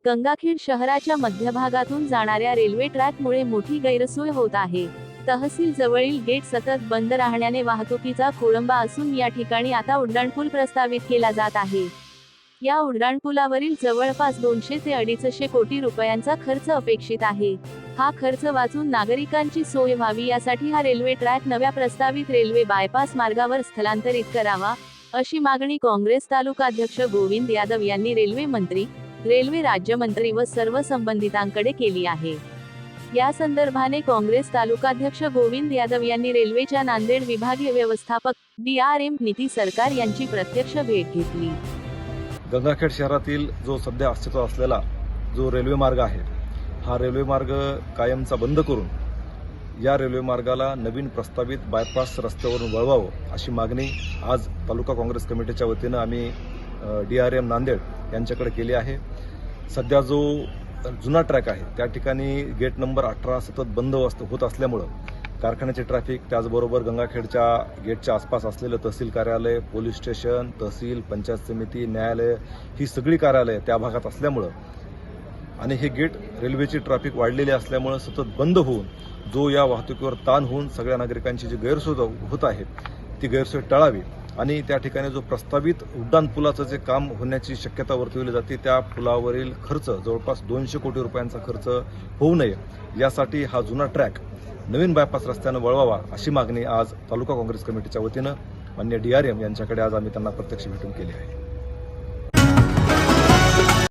गंगाखेड शहराच्या मध्यभागातून जाणाऱ्या रेल्वे ट्रॅकमुळे मोठी गैरसोय होत आहे। तहसील जवळील गेट सतत बंद राहण्याने वाहतुकीचा खोळंबा असून या ठिकाणी आता उड्डाणपूल प्रस्तावित केला जात आहे। या उड्डाणपुलावरील जवळपास 200 ते 250 कोटी रुपयांचा खर्च अपेक्षित आहे। हा खर्च वाचून नागरिकांची सोय व्हावी यासाठी हा रेल्वे ट्रॅक नव्या प्रस्तावित रेल्वे बायपास मार्गावर स्थलांतरित करावा, अशी मागणी काँग्रेस तालुकाध्यक्ष गोविंद यादव यांनी रेल्वे मंत्री, रेल्वे राज्यमंत्री व सर्व संबंधितांकडे केली आहे। या संदर्भाने काँग्रेस तालुकाध्यक्ष गोविंद यादव यांनी रेल्वेच्या नांदेड विभागीय व्यवस्थापक DRM नीती सरकार यांची प्रत्यक्ष भेट घेतली। गंगाखेड शहरातील जो सध्या अस्तित्वात असलेला जो रेल्वे मार्ग आहे, हा रेल्वे मार्ग कायमचा बंद करून या रेल्वे मार्गाला नवीन प्रस्तावित बायपास रस्त्यावरून वळवावं, अशी मागणी आज तालुका काँग्रेस कमिटीच्या वतीनं आम्ही DRM नांदेड यांच्याकडे केली आहे। सध्या जो जुना ट्रॅक आहे त्या ठिकाणी गेट नंबर 18 सतत बंद होत असल्यामुळं कारखान्याचे ट्रॅफिक, त्याचबरोबर गंगाखेडच्या गेटच्या आसपास असलेलं तहसील कार्यालय, पोलीस स्टेशन, तहसील, पंचायत समिती, न्यायालय ही सगळी कार्यालय त्या भागात असल्यामुळं आणि हे गेट रेल्वेची ट्रॅफिक वाढलेली असल्यामुळं सतत बंद होऊन जो या वाहतुकीवर ताण होऊन सगळ्या नागरिकांची जी गैरसोय होत आहे ती गैरसोय टाळावी आणि त्या ठिकाणी जो प्रस्तावित उड्डाणपुलाचं जे काम होण्याची शक्यता वर्तवली जाते त्या पुलावरील खर्च जवळपास 200 कोटी रुपयांचा खर्च होऊ नये यासाठी हा जुना ट्रॅक नवीन बायपास रस्त्यानं वळवावा, अशी मागणी आज तालुका काँग्रेस कमिटीच्या वतीनं माननीय DRM यांच्याकडे आज आम्ही त्यांना प्रत्यक्ष भेटून केली आहे।